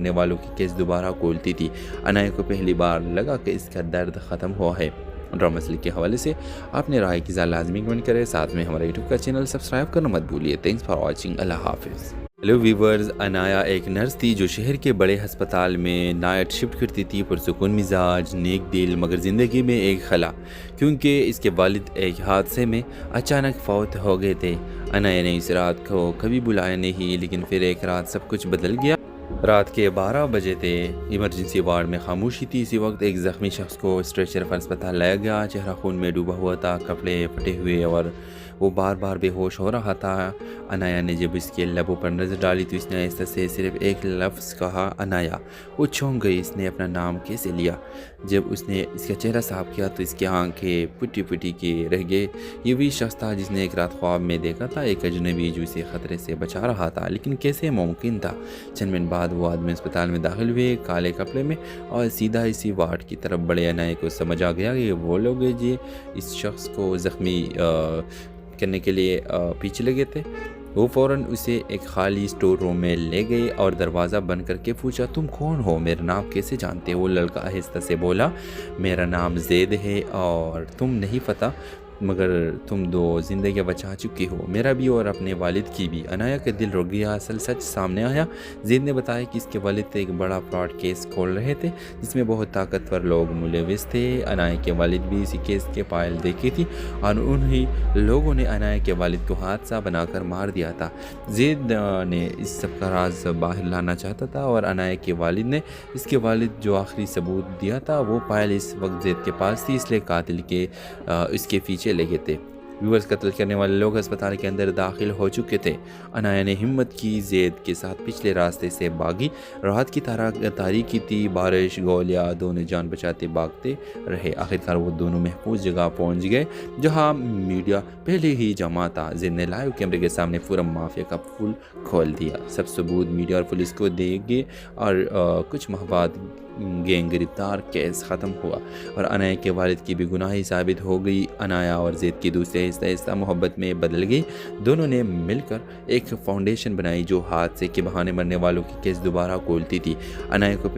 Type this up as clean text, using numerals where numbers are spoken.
مرنے والوں کی کیس دوبارہ کھولتی تھی۔ انایا کو پہلی بار لگا کہ اس کا درد ختم ہوا ہے۔ ڈرامہ سیریل کے حوالے سے آپ نے رائے کی لازمی کمنٹ کریں، ساتھ میں ہمارے یوٹیوب کا چینل سبسکرائب کرنا مت بھولیے۔ تھینکس فار واچنگ، اللہ حافظ۔ ہیلو ویورز، انایا ایک نرس تھی جو شہر کے بڑے ہسپتال میں نائٹ شفٹ کرتی تھی۔ پرسکون مزاج، نیک دل، مگر زندگی میں ایک خلا، کیونکہ اس کے والد ایک حادثے میں اچانک فوت ہو گئے تھے۔ انایا نے اس رات کو کبھی بلایا نہیں، لیکن پھر ایک رات سب کچھ بدل گیا۔ رات کے 12 بجے تھے، ایمرجنسی وارڈ میں خاموشی تھی۔ اسی وقت ایک زخمی شخص کو اسٹریچر پر اسپتال لایا گیا۔ چہرہ خون میں ڈوبا ہوا تھا، کپڑے پھٹے ہوئے اور وہ بار بار بے ہوش ہو رہا تھا۔ انایا نے جب اس کے لبوں پر نظر ڈالی تو اس نے آہستہ سے صرف ایک لفظ کہا، انایا۔ وہ چونک گئی، اس نے اپنا نام کیسے لیا؟ جب اس نے اس کا چہرہ صاف کیا تو اس کی آنکھیں پٹی پٹی کے رہ گئے۔ یہ وہی شخص تھا جس نے ایک رات خواب میں دیکھا تھا، ایک اجنبی جو اسے خطرے سے بچا رہا تھا، لیکن کیسے ممکن تھا؟ چند منٹ بعد وہ آدمی اسپتال میں داخل ہوئے، کالے کپڑے میں، اور سیدھا اسی وارڈ کی طرف بڑے۔ انایا کو سمجھ آ گیا کہ وہ لوگ جو اس شخص کو زخمی کرنے کے لیے پیچھے لگے تھے، وہ فوراً اسے ایک خالی اسٹور روم میں لے گئے اور دروازہ بند کر کے پوچھا، تم کون ہو؟ میرا نام کیسے جانتے ہو؟ وہ لڑکا آہستہ سے بولا، میرا نام زید ہے اور تم نہیں پتہ، مگر تم 2 زندگیاں بچا چکی ہو، میرا بھی اور اپنے والد کی بھی۔ انایا کا دل رک گیا، اصل سچ سامنے آیا۔ زید نے بتایا کہ اس کے والد ایک بڑا فراڈ کیس کھول رہے تھے جس میں بہت طاقتور لوگ ملوث تھے۔ انایا کے والد بھی اسی کیس کے فائل دیکھی تھی اور انہی لوگوں نے انایا کے والد کو حادثہ بنا کر مار دیا تھا۔ زید نے اس سب کا راز باہر لانا چاہتا تھا اور انایا کے والد نے اس کے والد جو آخری ثبوت دیا تھا وہ فائل اس وقت زید کے پاس تھی، اس لیے قاتل کے اس کے پیچھے لگے تھے۔ ویورز، قتل کرنے والے لوگ ہسپتال کے اندر داخل ہو چکے تھے۔ انایا نے ہمت کی، زید کے ساتھ پچھلے راستے سے بھاگی۔ رات کی تاریکی تھی، بارش، گولیاں، دونوں جان بچاتے بھاگتے رہے۔ آخرکار وہ دونوں محفوظ جگہ پہنچ گئے جہاں میڈیا پہلے ہی جمع تھا۔ زید نے لائیو کیمرے کے سامنے پورا مافیا کا پھول کھول دیا۔ سب ثبوت میڈیا اور پولیس کو دے گئے اور کچھ ماہ بعد گینگ گرفتار، کیس ختم ہوا اور انایا کے والد کی بھی گناہی ثابت ہو گئی۔ انایا اور زید کی دوستی آہستہ آہستہ محبت میں بدل گئی۔ دونوں نے مل کر ایک فاؤنڈیشن بنائی جو حادثے کے بہانے مرنے والوں کی کیس دوبارہ کھولتی تھی۔ انایا کو